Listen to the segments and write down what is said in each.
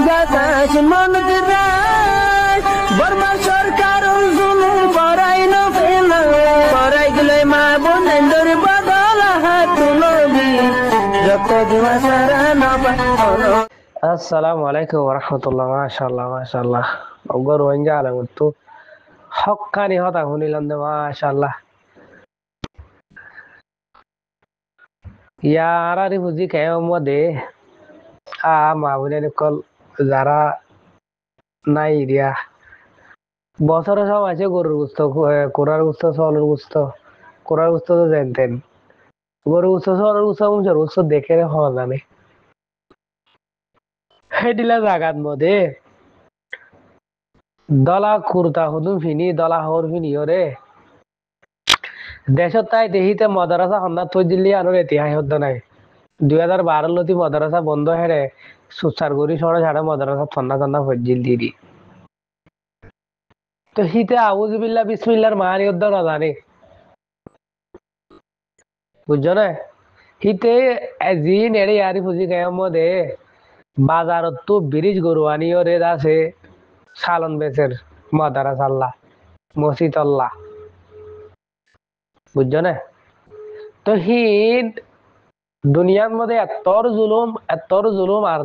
বাতাস মনত রায় বর্মা সরকার জুলুম করাই না ফেলা করাই গেলে মা বোনের বদল হাত নবী যত দিবা সারা নবা। আসসালামু আলাইকুম ওয়া রাহমাতুল্লাহ। মাশাআল্লাহ মাশাআল্লাহ ওগর ওয়াঞ্জা আলামতু হক্কানি হতা শুনিলাম দে মাশাআল্লাহ। ইয়ার আরে বুঝি কেউ মদে মাহবুবের কল যারা নাই দিয়া বছরে সব আছে গরুর গুস্ত কোরার গুস্ত চলের গুস্ত কোরার গুস্ত তো জানতেন গরুর গুস্ত চলের গুস্ত মুসের গুস্ত দেখে হওয়া জানে হেডিলা জাগাত মধ্যে দলা কুর্তা হুদুম ফিনি দলা হর ফিনি ওরে দেশত তাই দেহিতে মদারাসা সন্ধ্যা থৈ দিল্লি আনোর ইতিহাস হদ্দ নাই 2012 লতি মদারাসা বন্ধ হেরে সুচার করি সরে ছাড়া মদারাসা ঠান্ডা ঠান্ডা ফজিল দিদি তো হিতে আউজুবিল্লাহ বিসমিল্লাহর মানি হদ্দ না জানে বুঝছো না হিতে জিন এড়ে ইয়ারি ফুজি গায়ের মধ্যে বাজারত তো ব্রিজ গরু আনিও রে আছে সালন বেচের মাদারাস আল্লাহ মসজিদ আল্লাহ বুঝছো না তো হিত দুনিয়ার মধ্যে এতর জুলুম আর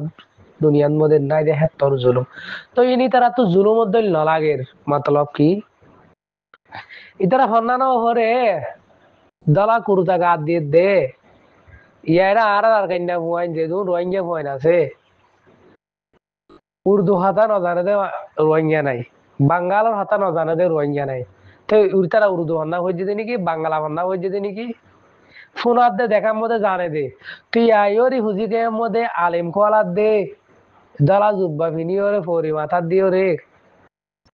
দুনিয়ার মধ্যে নাই দেখে এতর জুলুম তো ইনি তারা তো জুলুম দল নলাগের মতলব কি ইতারা ফন্নানো হরে দলা কুরুতা গাদ দিয়ে দে ইয়ারা আর কান্না ফুয়াইন যে দু রোহিঙ্গা ফুয়াইন আছে উর্দু হাতা ন জানে দে রোহিঙ্গা নাই বাঙ্গালের হাতা ন জানে দে রোহিঙ্গা নাই তো তারা উর্দু হন্না হয়ে যেতে নাকি বাংলা হন্না হয়ে যেতে নাকি ফোনার দে দেখার মধ্যে জানে দে তুই আইরি হুজিকে মধ্যে আলিম কোয়ালার দে দলা জুব্বা ফিনি ওরে ফরি মাথার দিও রে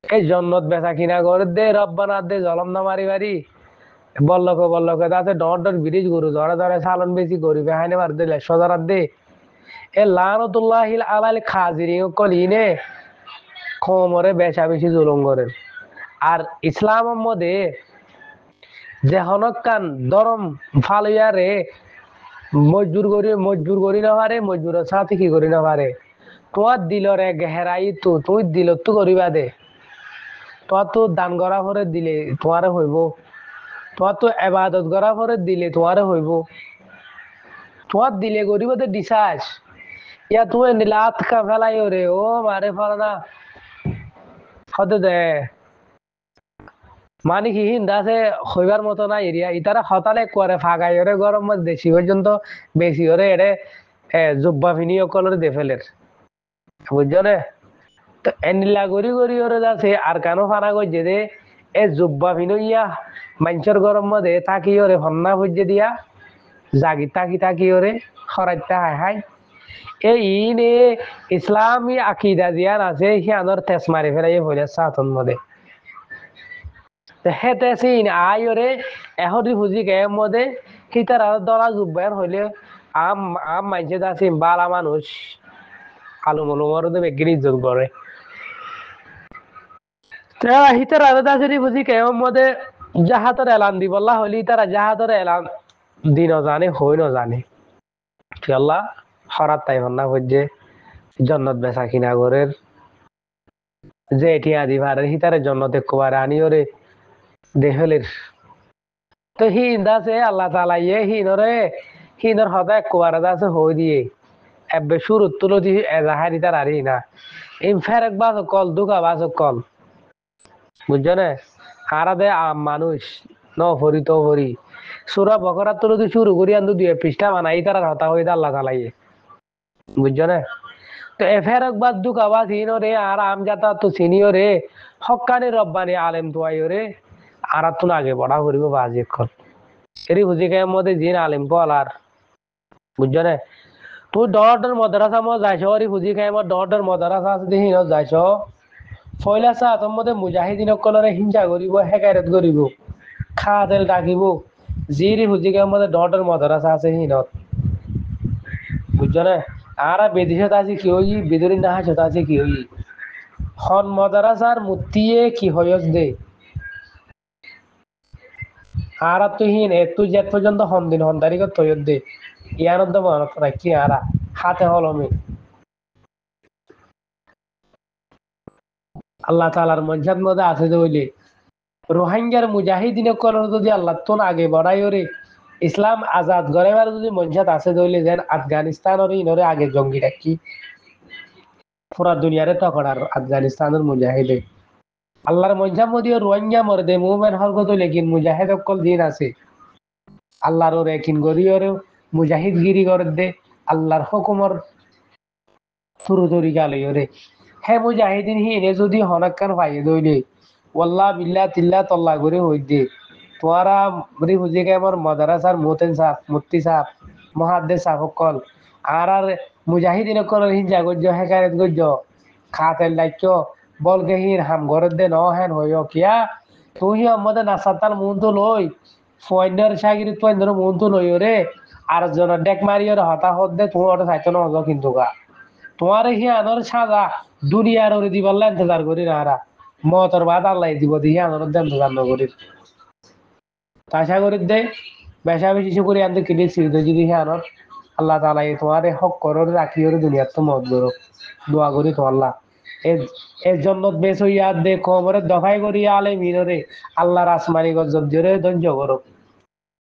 এই জন্নত বেচা কিনা করে দে রব্বানা দে জলম না মারি মারি বল্লকে তাতে ডর ব্রিজ গরু ধরে ধরে সালন বেশি গরিবে হাইনে মার দে সজারাত দে এ লানতুল্লাহিল আলাল খাজিরি কলিনে খমরে বেশা বেশি জুলুম করে আর ইসলামের মধ্যে যে হনকান দরম ফালিয়া রে মজবুর করি না পারে মজবুরের সাথে কি করি না পারে তোমার দিলরে গেহেরাই তো তুই দিল তো করিবা দে তোমার তো দান করা পরে দিলে তোমারে হইব তোমার তো এবাদত করা পরে দিলে তোমারে হইব তোমার দিলে গরিব দে ডিসাস ইয়া তুই নীলাত কা ফেলাই রে ও মারে ফলনা হতে দে মানে কি হিন্দাসে হইবার মতো না এরিয়া ইতারা হতালে করে ফাগাই ওরে গরম মধ্যে দেশি পর্যন্ত বেশি ওরে এড়ে জুব্বা ফিনি কলর দে ফেলের বুঝছো রে তো এনিলা গড়ি ওরে যাচ্ছে আর কেন ফানা করছে দে এ জুব্বা ফিনো ইয়া মাঞ্চর গরম মধ্যে তাকি ওরে হন্না ভুজে দিয়া জাগি তাকি ওরে খরাইতে হাই এই ইনে ইসলামী আকিদা জিয়ান আছে সিয়ানোর তেজ মারি ফেলাই হইলে সাতন মধ্যে হেতে সিন আই ওরে এহদি ভুজি গে মধ্যে হিতার দলা জুব্বান হইলে আম মাইছে যাচ্ছে বালা মানুষ আলু মলুমর বেগিনি ইজ্জত করে হিতার আলাদা বুঝি কেমন মধ্যে জাহাতর এলান দিবল্লা হলি তারা জাহাতর এলান দিন জানে হই ন জানে আল্লাহ হরাত তাই হন্না হইছে জন্নত বেচা কিনা গরের যে এটি আদি ভারের হিতারে জন্নত একবার আনি ওরে দেহলের তো হিন দাসে আল্লাহ তাআলা ইয়ে হিনর হদা একবার দাসে হই দিয়ে এবে শুরু তুলো দি এজাহারি তার আরি না ইন ফেরেক বাস কল দুকা বাস কল বুঝছো না হারাদে মানুষ ন ভরি তো ভরি সুরা বকরা তুলো দি শুরু করি আন্দু দিয়ে পৃষ্ঠা বানাই তারা হতা হই আল্লাহ তাআলা ইয়ে বুঝছো না তো এফেরক বাদ দুকা বাস হিনো রে আর আম জাতা তো সিনিয়র রে হক্কানি রব্বানি আলেম তোয়াই রে আর তুন আগে বড়া করিব বাজি কল এরি বুঝি কে মধ্যে জিন আলেম কল আর বুঝছো না তুই ডর মাদ্রাসা মো যাইছ এরি বুঝি কে মো ডর মাদ্রাসা আছে দেখি যাইছ ফয়লা চা তোর মধ্যে মুজাহিদিন কলরে হিংসা করিব হেকায়ত করিব খা তেল ডাকিব জিরি বুঝি কে মধ্যে ডর মাদ্রাসা আছে হিনত বুঝছো না আর বিদেশত আছে কি হই বিদুরি না হাসত আছে কি হই হন মাদ্রাসার মুতিয়ে কি হয়স দে আর তুই হিন তুই যে পর্যন্ত হন দিন হন তারিখ তৈর দে ইয়ার মধ্যে মনে রাখি আর হাতে হলমে আল্লাহ তাআলার মঞ্জাত মধ্যে আছে দইলে রোহিঙ্গার মুজাহিদিনে করার যদি আল্লাহ তোন আগে বড়াই ওরে ইসলাম আজাদ গড়েবার যদি মঞ্জাত আছে দইলে যেন আফগানিস্তান ওর ইনরে আগে জঙ্গি রাখি পুরা দুনিয়ারে তকড়ার আফগানিস্তানের মুজাহিদে আল্লাহর মঞ্জাত মধ্যে রোহিঙ্গা মরদে মুভমেন্ট হরগত লেকিন মুজাহিদ অকল দিন আছে আল্লাহর ওরে কিন গরিয়রে মুজাহিদগিরি করে দে আল্লাহর হুকুমর শুরু তরিকা লইরে হে মুজাহিদিন হিনে যদি হনাক্কান পাইয়ে দইলে ওয়াল্লাহ বিল্লাহ তিল্লাহ তল্লা করে হই দে তোয়ারা মরি হুজে কে আমার মাদ্রাসার মোতেন সাহ মুফতি সাহ মুহাদ্দিস সাহ কল আর মুজাহিদিন কল হিন জাগজ্য হেকায়ত গজ্য খাতেন লাইক্য বল কে হিন হাম গরদ দে ন হেন হইও কিয়া তুই আমাদের নাসাতার মন তো লই ফয়নার শাগিরি ফয়নার মন তো লই রে আর জন ডেক মারিয়র হতাহত দে তোমার সাইতো ন কিন্তু গা তোমার হি আনর সাজা দুনিয়ার ওরে দিবাল্লা ইন্তজার করি না হারা মতর বাদ আল্লাহ দিব দিয়ে আনর ইন্তজার নগরী আশা করি দে বেশা বেশি করে আনতে কিনে সিরিদ যদি হে আনর আল্লাহ তাআলা তোমার হক করর রাখি ওরে দুনিয়ার তো মত করো দোয়া করি তো আল্লাহ এর জন্য বেশ হইয়া দে কমরে দফাই করি আলে মিনরে আল্লাহর আসমানি গজব জোরে ধৈর্য করো